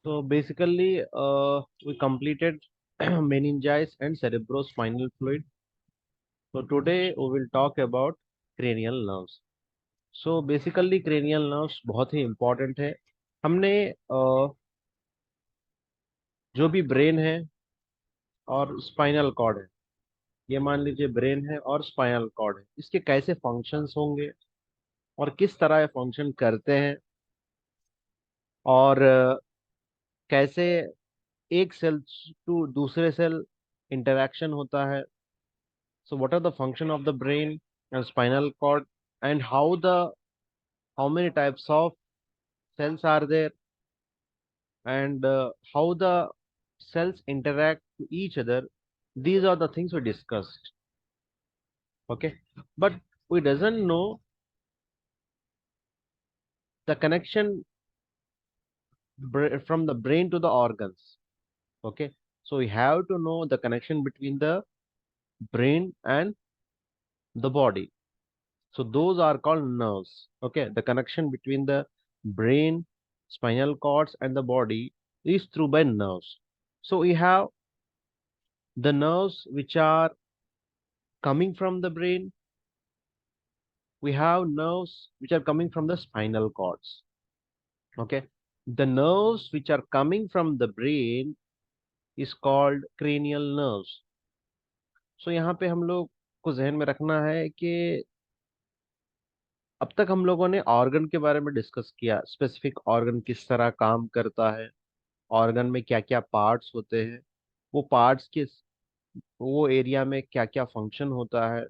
So basically, we completed meningitis and cerebrospinal fluid. So today we will talk about cranial nerves. So basically cranial nerves बहुत ही important है. हमने जो भी brain है और spinal cord है, ये मान लीजिए ब्रेन है और स्पाइनल कॉर्ड है, इसके कैसे फंक्शंस होंगे और किस तरह ये फंक्शन करते हैं, और कैसे एक सेल टू दूसरे सेल इंटरेक्शन होता है. So what are the function of the brain and spinal cord, and how many types of cells are there, and how the cells interact to each other. These are the things we discussed. Okay, but we doesn't know the connection from the brain to the organs. Okay, so we have to know the connection between the brain and the body. So those are called nerves. Okay, the connection between the brain, spinal cords, and the body is through by nerves. So we have the nerves which are coming from the brain. We have nerves which are coming from the spinal cords. Okay, the nerves which are coming from the brain is called cranial nerves. So यहाँ पे हम लोग को जहन में रखना है कि अब तक हम लोगों ने ऑर्गन के बारे में डिस्कस किया, स्पेसिफिक ऑर्गन किस तरह काम करता है, ऑर्गन में क्या क्या पार्ट्स होते हैं, वो पार्ट्स के वो एरिया में क्या क्या फंक्शन होता है.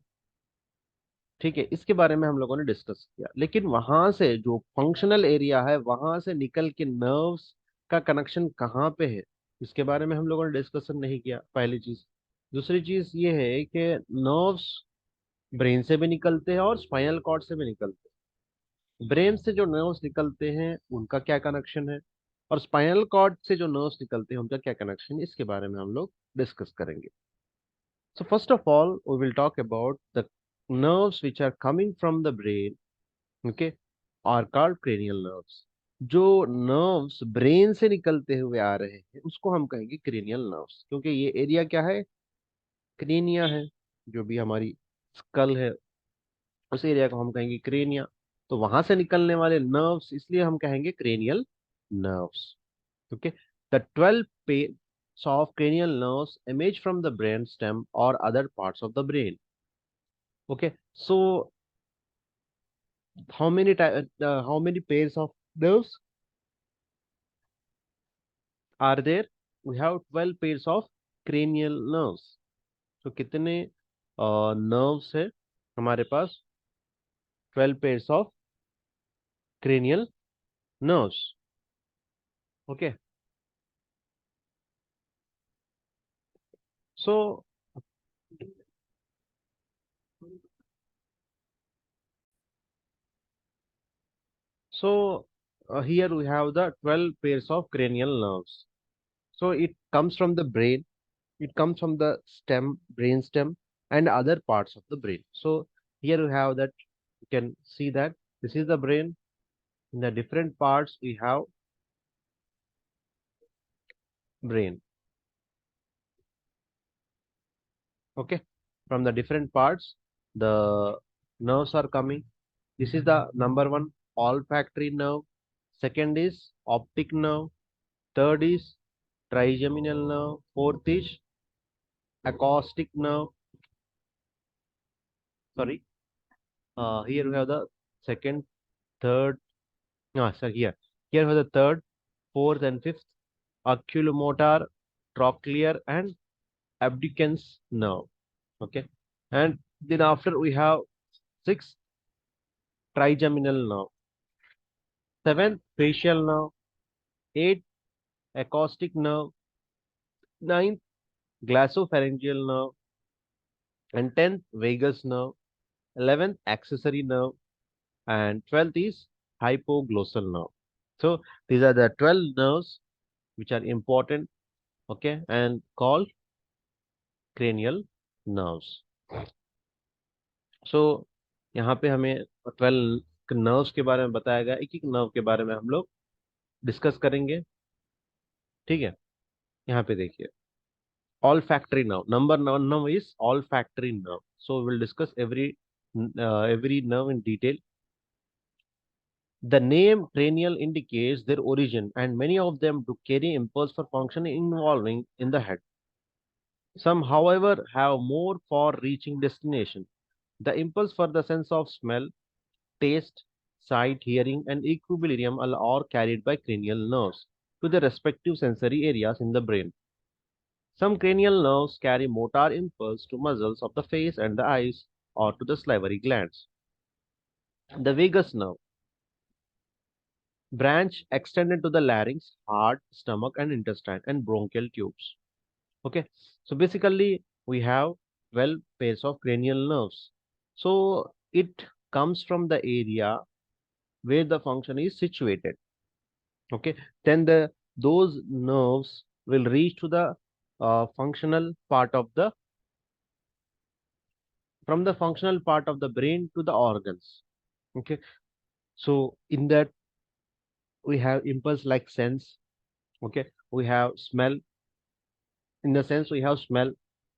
ठीक है, इसके बारे में हम लोगों ने डिस्कस किया. लेकिन वहां से जो फंक्शनल एरिया है, वहां से निकल के नर्व्स का कनेक्शन कहाँ पे है, इसके बारे में हम लोगों ने डिस्कशन नहीं किया, पहली चीज. दूसरी चीज ये है कि नर्व्स ब्रेन से भी निकलते हैं और स्पाइनल कॉर्ड से भी निकलते हैं. ब्रेन से जो नर्व्स निकलते हैं उनका क्या कनेक्शन है, और स्पाइनल कॉर्ड से जो नर्व्स निकलते हैं उनका क्या कनेक्शन है, इसके बारे में हम लोग डिस्कस करेंगे. So first of all, we will talk about the nerves which are coming from the brain, okay, are called cranial nerves. जो नर्व्स ब्रेन से निकलते हुए आ रहे हैं उसको हम कहेंगे क्रेनियल नर्व्स, क्योंकि ये एरिया क्या है, क्रेनिया है. जो भी हमारी स्कल है, उस एरिया को हम कहेंगे क्रेनिया. तो वहां से निकलने वाले नर्व्स इसलिए हम कहेंगे cranial nerves. Okay, the 12 pairs of cranial nerves emerge from the brain stem or other parts of the brain. Okay, so how many pairs of nerves are there? We have 12 pairs of cranial nerves. So कितने nerves है हमारे पास? 12 pairs of cranial nerves. Okay, so here we have the 12 pairs of cranial nerves. So it comes from the brain, it comes from the brain stem, and other parts of the brain. So here we have that, you can see that this is the brain. In the different parts we have brain. Okay, from the different parts the nerves are coming. This is the number one, olfactory nerve. Second is optic nerve. Third is trigeminal nerve. Fourth is acoustic nerve. Sorry, here we have the second, third. No, sir, here we have the third, fourth, and fifth. Oculomotor, trochlear, and abducens nerve. Okay, and then after we have sixth, trigeminal nerve. Seventh, facial nerve. Eighth, acoustic nerve. Ninth, glossopharyngeal nerve. And 10th, vagus nerve. 11th, accessory nerve. And 12th is hypoglossal nerve. So these are the 12 nerves which are important, okay, and called cranial nerves. So यहाँ पे हमें 12 nerves के बारे में बताया गया, एक एक नर्व के बारे में हम लोग डिस्कस करेंगे. ठीक है, यहाँ पे देखिए, olfactory nerve. Number one nerve is olfactory nerve. So we'll discuss every nerve in detail. The name cranial indicates their origin, and many of them do carry impulse for function involving in the head. Some, however, have more far-reaching destination. The impulse for the sense of smell, taste, sight, hearing, and equilibrium are carried by cranial nerves to the respective sensory areas in the brain. Some cranial nerves carry motor impulse to muscles of the face and the eyes or to the salivary glands. The vagus nerve branch extended to the larynx, heart, stomach, and intestine and bronchial tubes. Okay, so basically we have 12 pairs of cranial nerves. So it comes from the area where the function is situated. Okay, then those nerves will reach to the functional part of the from the functional part of the brain to the organs. Okay, so in that we have impulse like sense. Okay, we have smell. In the sense we have smell,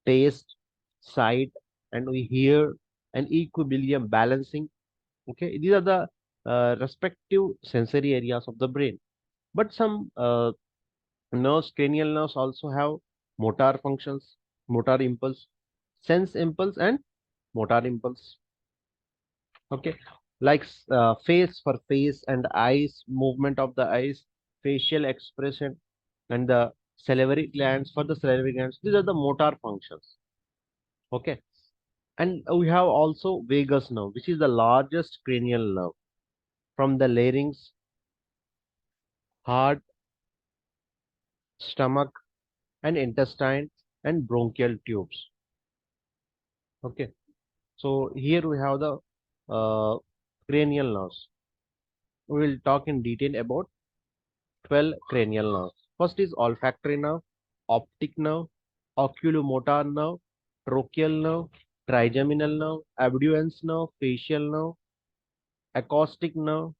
taste, sight, and we hear, and equilibrium balancing. Okay, these are the respective sensory areas of the brain. But some nerves, cranial nerves, also have motor functions, motor impulse, sense impulse, and motor impulse. Okay, like face for face and eyes, movement of the eyes, facial expression, and the salivary glands for the salivary glands. These are the motor functions. Okay, and we have also vagus nerve, which is the largest cranial nerve from the larynx, heart, stomach, and intestine and bronchial tubes. Okay, so here we have the cranial nerves. We will talk in detail about 12 cranial nerves. First is olfactory nerve, optic nerve, oculomotor nerve, trochlear nerve, trigeminal nerve, abducens nerve, facial nerve, acoustic nerve,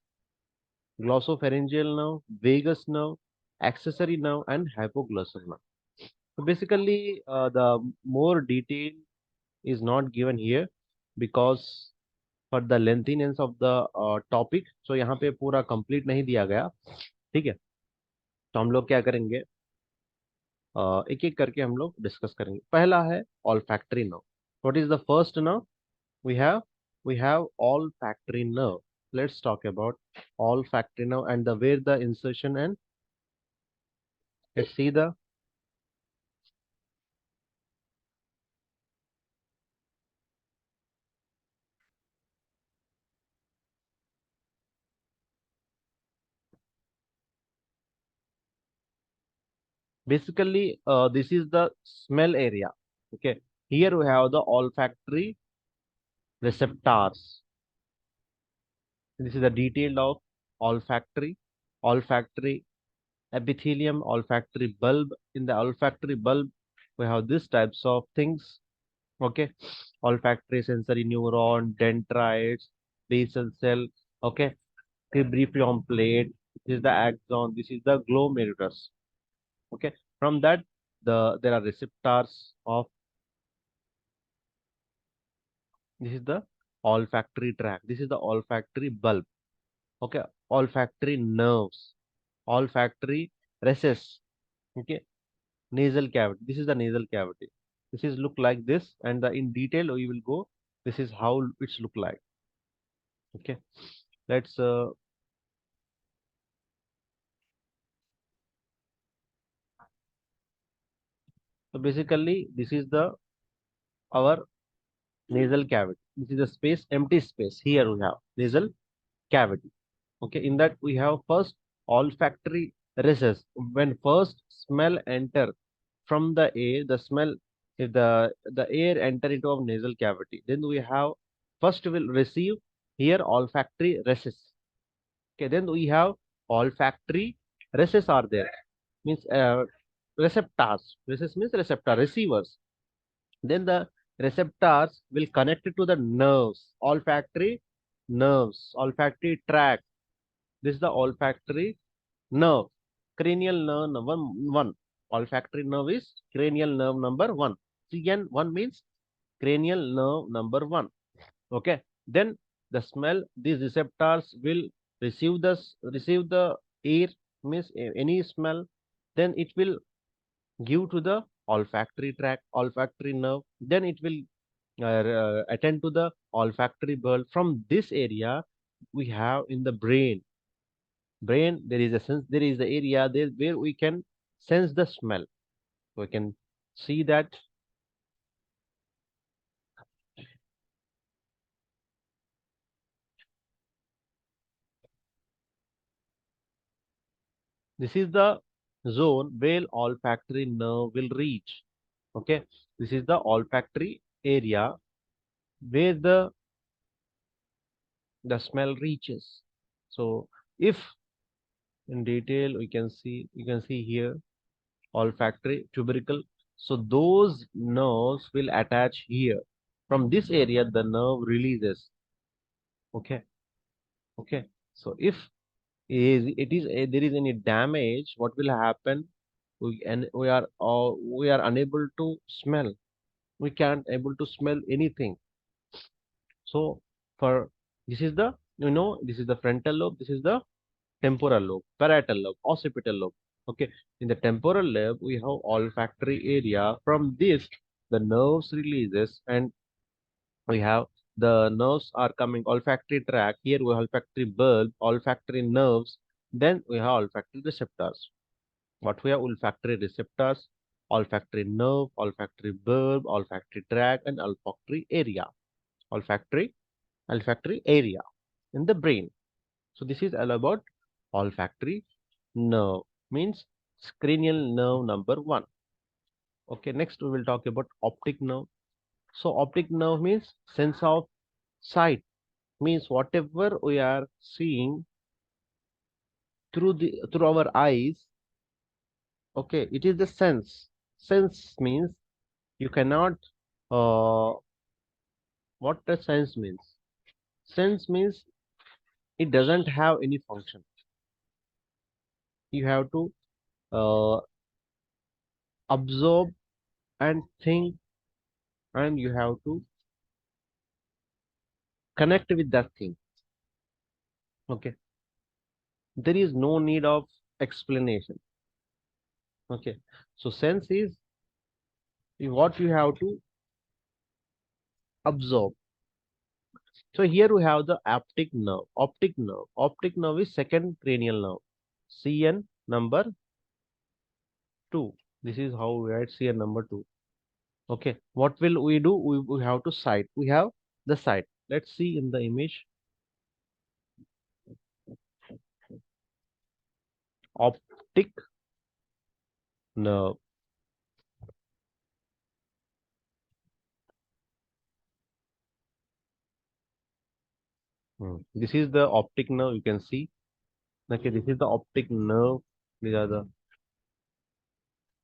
glossopharyngeal nerve, vagus nerve, accessory nerve, and hypoglossal nerve. So basically, the more detail is not given here because for the lengthiness of the topic. So यहाँ पे पूरा complete नहीं दिया गया. ठीक है, तो हम लोग क्या करेंगे, एक एक करके हम लोग डिस्कस करेंगे. पहला है olfactory nerve. What is the first nerve? We have we have olfactory nerve. Let's talk about olfactory nerve and the where the insertion, and let's see the basically this is the smell area. Okay, here we have the olfactory receptors. This is the detail of olfactory epithelium, olfactory bulb. In the olfactory bulb we have these types of things. Okay, olfactory sensory neuron, dendrites, basal cell. Okay, cribriform plate. This is the axon. This is the glomerulus. Okay, from that there are receptors of. This is the olfactory tract. This is the olfactory bulb. Okay, olfactory nerves, olfactory recess. Okay, nasal cavity. This is the nasal cavity. This is look like this, and in detail we will go. This is how it's look like. Okay, let's so basically this is the our nasal cavity. This is a space, empty space. Here we have nasal cavity. Okay, in that we have first olfactory recess. When first smell enter from the air, the smell, if the air enter into our nasal cavity, then we have first will receive here olfactory recess. Okay, then we have olfactory recess are there, means receptors. Recess means receptor, receivers. Then the receptors will connect it to the nerves, olfactory nerves, olfactory tract. This is the olfactory nerve. cranial nerve number one. Olfactory nerve is cranial nerve number one. CN1 means cranial nerve number one. Okay. Then the smell, these receptors will receive the air, means any smell, then it will give to the olfactory tract, olfactory nerve, then it will attend to the olfactory bulb. From this area we have in the brain there is a sense, there is the area there where we can sense the smell. We can see that this is the zone where olfactory nerve will reach. Okay, this is the olfactory area where the smell reaches. So if in detail we can see, you can see here olfactory tubercle. So those nerves will attach here. From this area the nerve releases. Okay, okay. So if there is any damage, what will happen? We are unable to smell. We can't able to smell anything. So for this is the, this is the frontal lobe, this is the temporal lobe, parietal lobe, occipital lobe. Okay, in the temporal lobe we have olfactory area. From this the nerves releases, and we have the nerves are coming olfactory tract. Here we have olfactory bulb, olfactory nerves. Then we have olfactory receptors. What we have? Olfactory receptors, olfactory nerve, olfactory bulb, olfactory tract, and olfactory olfactory area in the brain. So this is all about olfactory nerve, means cranial nerve number one. Okay, next we will talk about optic nerve. So optic nerve means sense of sight, means whatever we are seeing through our eyes. Okay, it is the sense. Sense means you cannot. What the sense means? Sense means it doesn't have any function. You have to uh, absorb and think, and you have to connect with that thing. Okay, there is no need of explanation. Okay, so sense is what you have to absorb. So here we have the optic nerve. Optic nerve is second cranial nerve. CN number 2. This is how we write CN number 2. Okay, what will we do? We have to sight. We have the sight. Let's see in the image. Optic nerve. This is the optic nerve. You can see. Okay, this is the optic nerve. These are the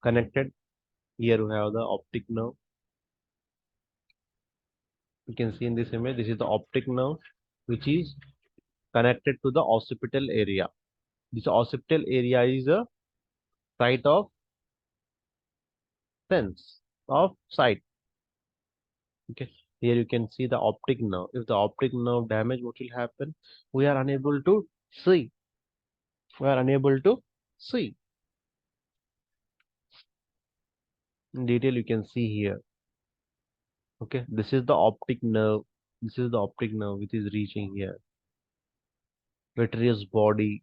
connected. Here we have the optic nerve. You can see in this image. This is the optic nerve, which is connected to the occipital area. This occipital area is a site of sense of sight. Okay. Here you can see the optic nerve. If the optic nerve damage, what will happen? We are unable to see. We are unable to see. In detail, you can see here. Okay. This is the optic nerve. This is the optic nerve which is reaching here. Vitreous body.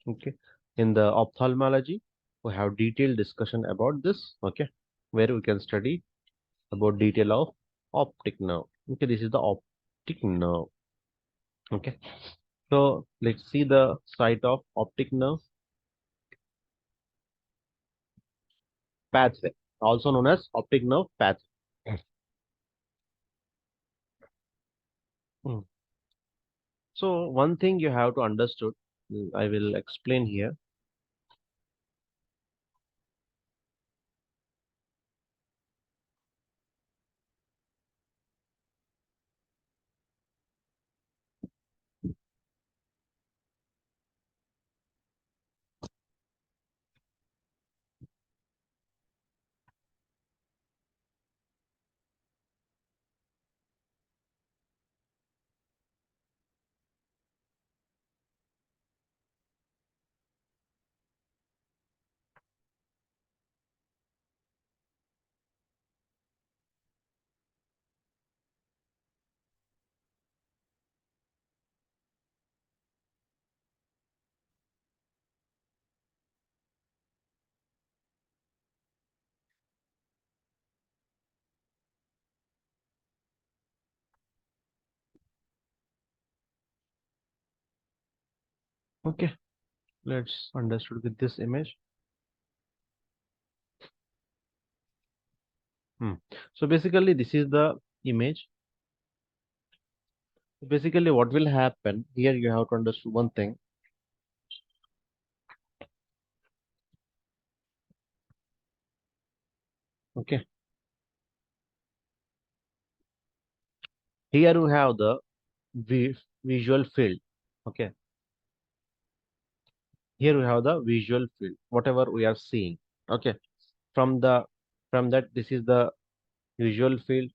Okay. In the ophthalmology, we have detailed discussion about this. Okay. Where we can study about detail of optic nerve. Okay. This is the optic nerve. Okay. So let's see the site of optic nerve pathway, also known as optic nerve pathway. Mm. So one thing you have to understood, I will explain here. Okay, let's understood with this image. So basically this is the image. Basically what will happen here, you have to understand one thing. Okay, here we have the visual field. Okay, here we have the visual field, whatever we are seeing. Okay, from the from that, this is the visual field.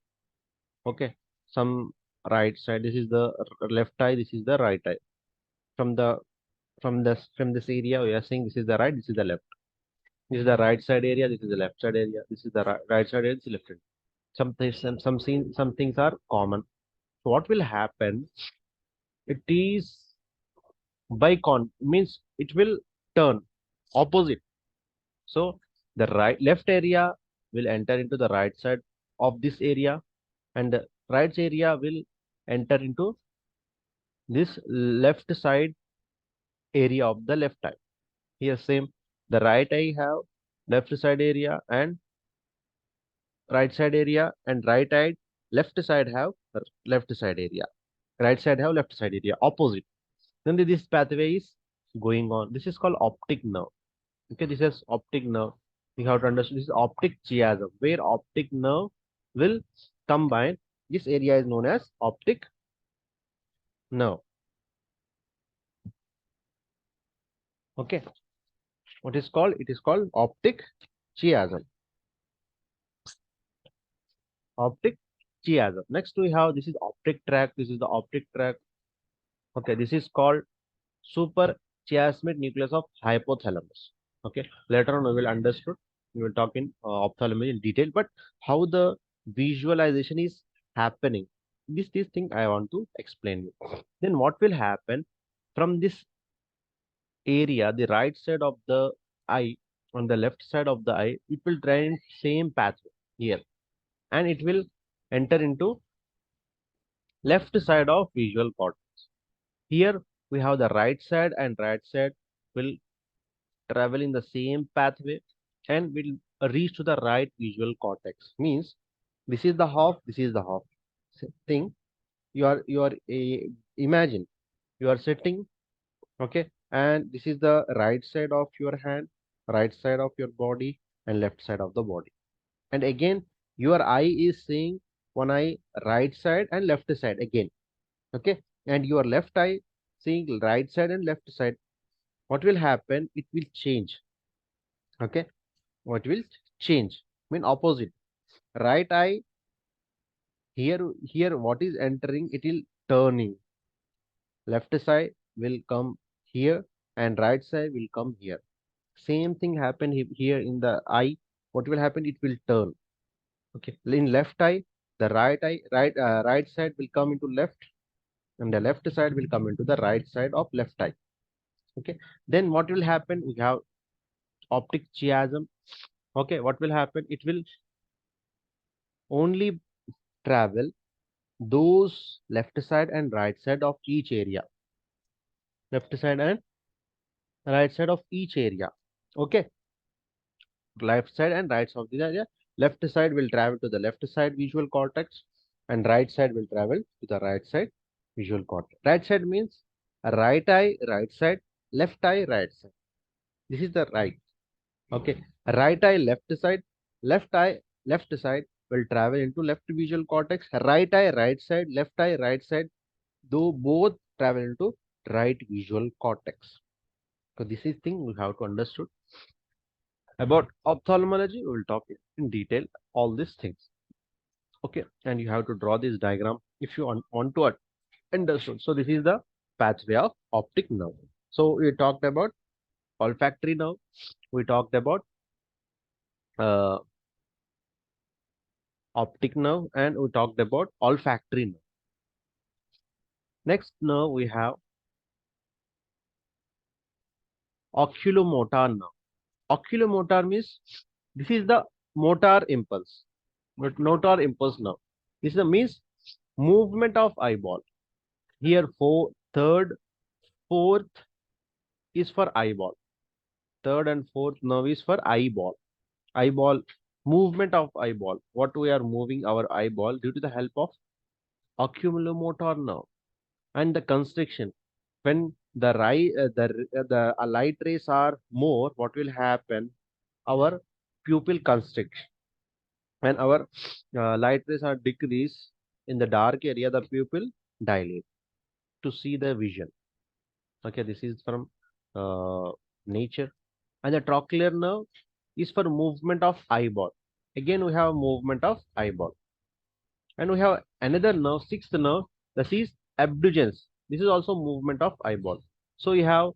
Okay, some right side, this is the left eye, this is the right eye. From the from this area we are seeing, this is the right, this is the left. This is the right side area, this is the left side area, this is the right side area, this is left side. Some things are common. So what will happen, it is by con means it will turn opposite. So the left area will enter into the right side of this area, and the right area will enter into this left side area of the left eye. Here same, the right eye have left side area and right side area, and right eye left side have left side area. Right side have left side area opposite. Then this pathway is going on. This is called optic nerve. Okay, this is optic nerve. You have to understand this is optic chiasm, where optic nerve will combine. This area is known as optic nerve. Okay, what is called? It is called optic chiasm. Optic chiasm. Next we have, this is optic tract. This is the optic tract. Okay, this is called super chiasmatic nucleus of hypothalamus. Okay, later on we will understood. We will talk in ophthalmology in detail, but how the visualization is happening. This thing I want to explain you. Then what will happen from this area, the right side of the eye, on the left side of the eye, it will drain same pathway here, and it will enter into left side of visual cortex. Here we have the right side, and right side will travel in the same pathway and will reach to the right visual cortex. Means this is the half, this is the half thing. You are imagine you are sitting, okay, and this is the right side of your hand, right side of your body, and left side of the body. And again, your eye is seeing one eye right side and left side again, okay, and your left eye seeing right side and left side. What will happen? It will change. Okay, what will change? Mean opposite. Right eye, here what is entering? It will turning. Left side will come here, and right side will come here. Same thing happen here in the eye. What will happen? It will turn. Okay, in left eye, the right side will come into left, and the left side will come into the right side of left eye. Okay, then what will happen? We have optic chiasm. Okay, what will happen? It will only travel those left side and right side of each area. Left side and right side of each area. Okay, left side and right side of the area. Left side will travel to the left side visual cortex, and right side will travel to the right side visual cortex. Right side means right eye, right side, left eye, right side. This is the right. Okay, right eye, left eye, left side will travel into left visual cortex. Right eye, right side, left eye, right side, though both travel into right visual cortex. So this is thing we have to understood. About ophthalmology, we will talk in detail all these things. Okay, and you have to draw this diagram if you want to understood. So this is the pathway of optic nerve. So we talked about olfactory nerve. We talked about uh, optic nerve, and we talked about olfactory nerve. Next nerve we have oculomotor nerve. Oculomotor means this is the motor impulse, but motor impulse nerve. This is the means movement of eyeball. Here, third, fourth, is for eyeball. Third and fourth nerve is for eyeball. Eyeball, movement of eyeball. What we are moving our eyeball due to the help of oculomotor nerve and the constriction. When the light rays are more, what will happen? Our pupil constricts. When our light rays are decreased in the dark area, the pupil dilate to see the vision. Okay, this is from nature. And the trochlear nerve is for movement of eyeball. Again, we have movement of eyeball. And we have another nerve, sixth nerve, that is abducens. This is also movement of eyeball. So you have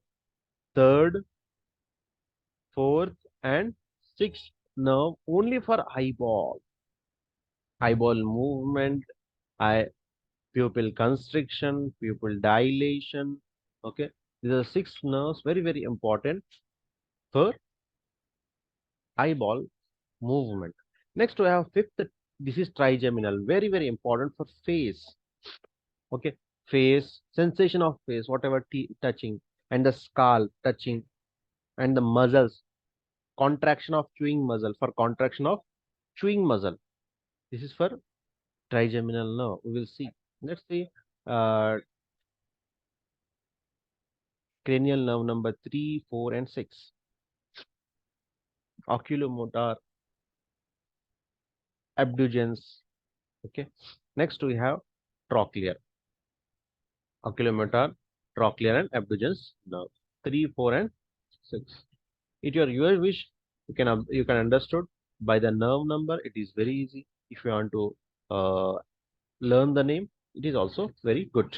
third, fourth, and sixth nerve only for eyeball. Eyeball movement, eye, pupil constriction, pupil dilation. Okay, these are six nerves, very, very important for eyeball movement. Next, we have fifth. This is trigeminal, very, very important for face. Okay, face, sensation of face, whatever touching, and the skull touching, and the muscles, contraction of chewing muscle, for contraction of chewing muscle. This is for trigeminal nerve. We will see. Let's see. Uh, Cranial nerve number 3, 4, and 6. Oculomotor, abducens. Okay. Next we have trochlear. Oculomotor, trochlear, and abducens nerve. 3, 4, and 6. If your wish, you can understood by the nerve number. It is very easy. If you want to learn the name, it is also very good.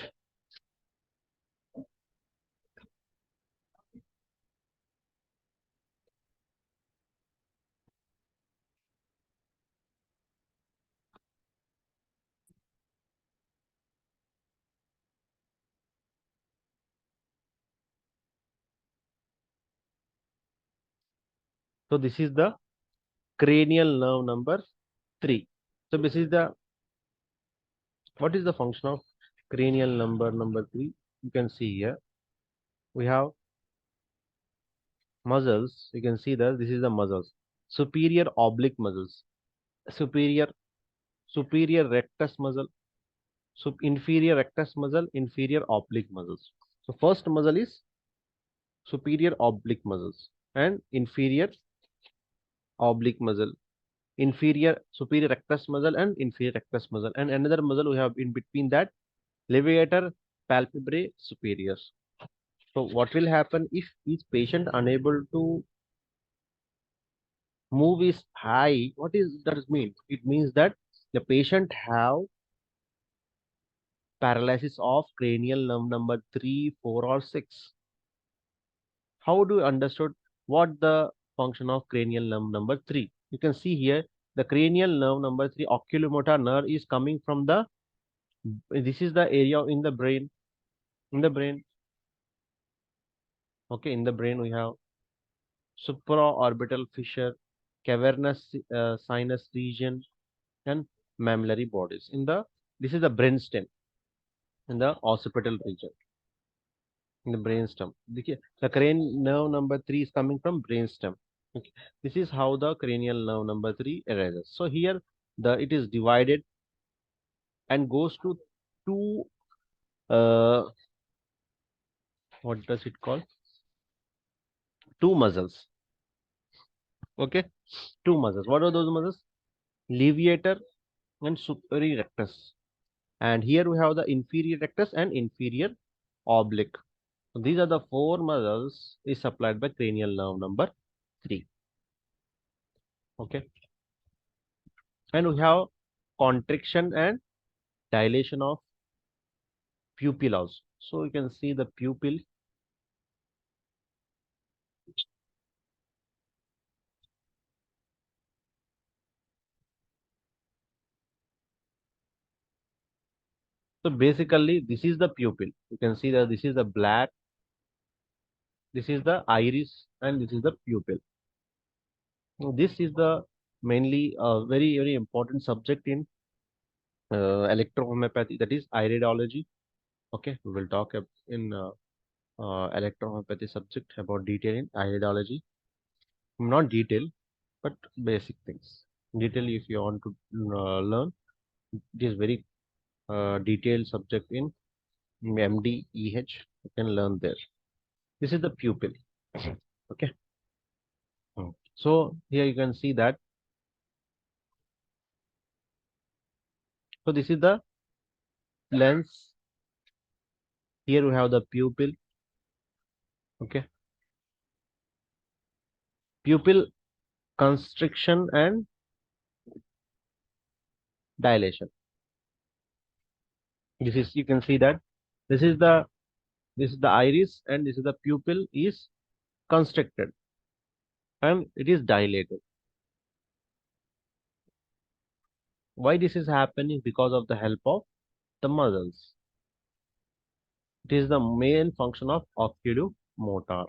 So this is the cranial nerve number 3. So this is the what is the function of cranial number 3? You can see here we have muscles. You can see that this is the muscles. Superior oblique muscles, superior superior rectus muscle, inferior rectus muscle, inferior oblique muscles. So first muscle is superior oblique muscles and inferior oblique muscle, inferior superior rectus muscle and inferior rectus muscle, and another muscle we have in between that, levator palpebrae superior. So what will happen if each patient unable to move is high? What is that mean? It means that the patient have paralysis of cranial nerve number 3, 4, or 6. How do you understood what the function of cranial nerve number 3? You can see here the cranial nerve number 3 oculomotor nerve is coming from the, this is the area in the brain, in the brain. Okay, in the brain we have supraorbital fissure, cavernous sinus region, and mammillary bodies. In the, this is the brainstem in the occipital region, in the brainstem. The cranial nerve number 3 is coming from brainstem. Okay. This is how the cranial nerve number 3 arises. So here the it is divided and goes to two, uh, what does it call? Two muscles. Okay, two muscles. What are those muscles? Levator and superior rectus. And here we have the inferior rectus and inferior oblique. So these are the four muscles is supplied by cranial nerve number 3. Okay, and we have contraction and dilation of pupil also. So you can see the pupil. So basically, this is the pupil. You can see that this is the black, this is the iris, and this is the pupil. So this is the mainly very, very important subject in electrohomeopathy, that is iridology. Okay, we will talk in electrohomeopathy subject about detailing ideology. Not detail, but basic things. Detail, if you want to learn, it is very detailed subject in MD, EH. You can learn there. This is the pupil. Okay. So here you can see that. So this is the lens. Here we have the pupil. Okay. Pupil constriction and dilation. This is, you can see that this is the iris, and this is the pupil is constricted and it is dilated. Why this is happening? Because of the help of the muscles. It is the main function of oculomotor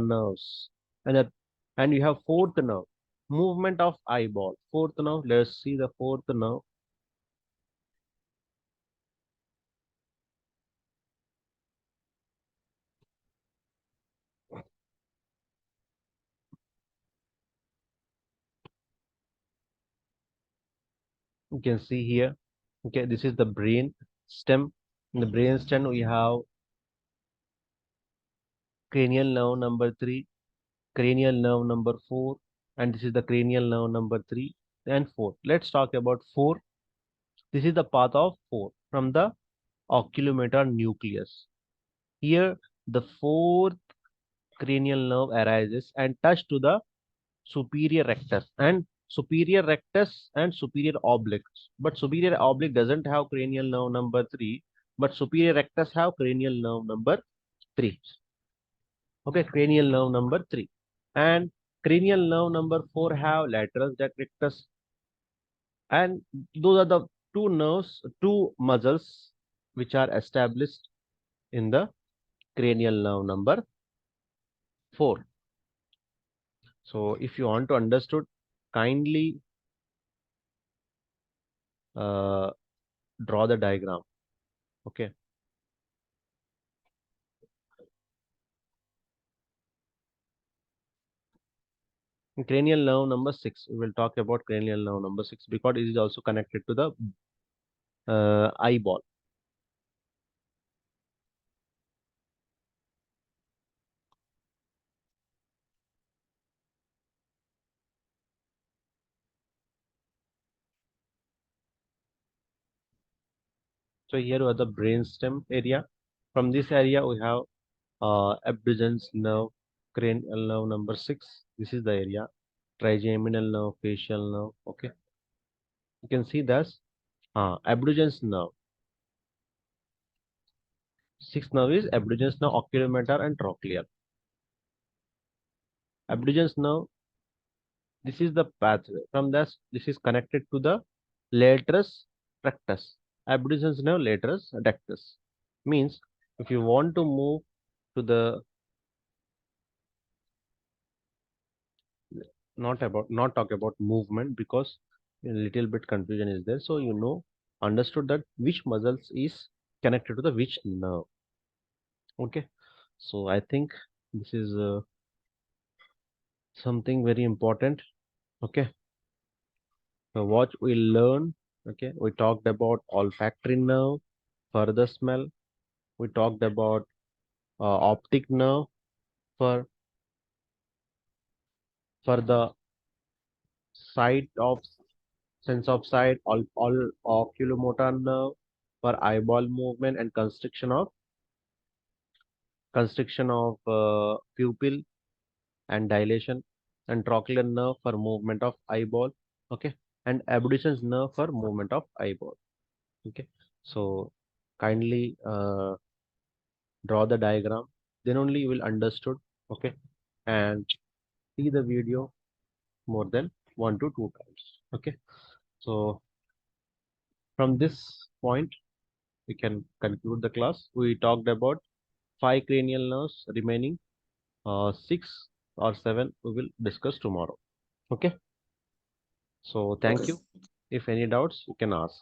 nerves, and and you have fourth nerve, movement of eyeball. Fourth nerve. Let's see the fourth nerve. You can see here. Okay, this is the brain stem. In the brain stem, we have cranial nerve number 3, cranial nerve number 4, and this is the cranial nerve number 3 and 4. Let's talk about 4. This is the path of 4 from the oculomotor nucleus. Here, the fourth cranial nerve arises and touch to the superior rectus and superior oblique. But superior oblique doesn't have cranial nerve number 3, but superior rectus have cranial nerve number 3. Okay, cranial nerve number 3. And cranial nerve number 4 have lateral rectus, and those are the two muscles which are established in the cranial nerve number 4. So if you want to understood, kindly uh, draw the diagram. Okay. In cranial nerve number 6, we will talk about cranial nerve number 6 because it is also connected to the eyeball. So here we have the brainstem area. From this area we have abducens nerve, cranial nerve number 6. This is the area. Trigeminal nerve, facial nerve. Okay. You can see this abducens nerve. Sixth nerve is abducens nerve, oculomotor and trochlear. Abducens nerve, this is the pathway. From this is connected to the laterus rectus. Abducens nerve, laterus rectus. Means if you want to move to the, not talk about movement because a little bit confusion is there. So understood that which muscles is connected to the which nerve. Okay. So I think this is something very important. Okay. So what we learn. Okay, we talked about olfactory nerve, further smell. We talked about optic nerve for the sight of sense of sight, all oculomotor nerve for eyeball movement and constriction of pupil and dilation, and trochlear nerve for movement of eyeball. Okay, and abducens nerve for movement of eyeball. Okay, so kindly draw the diagram, then only you will understood. Okay, and see the video more than 1 to 2 times. Okay, so from this point we can conclude the class. We talked about 5 cranial nerves, remaining 6 or 7 we will discuss tomorrow. Okay, so thank you. Okay. If any doubts you can ask.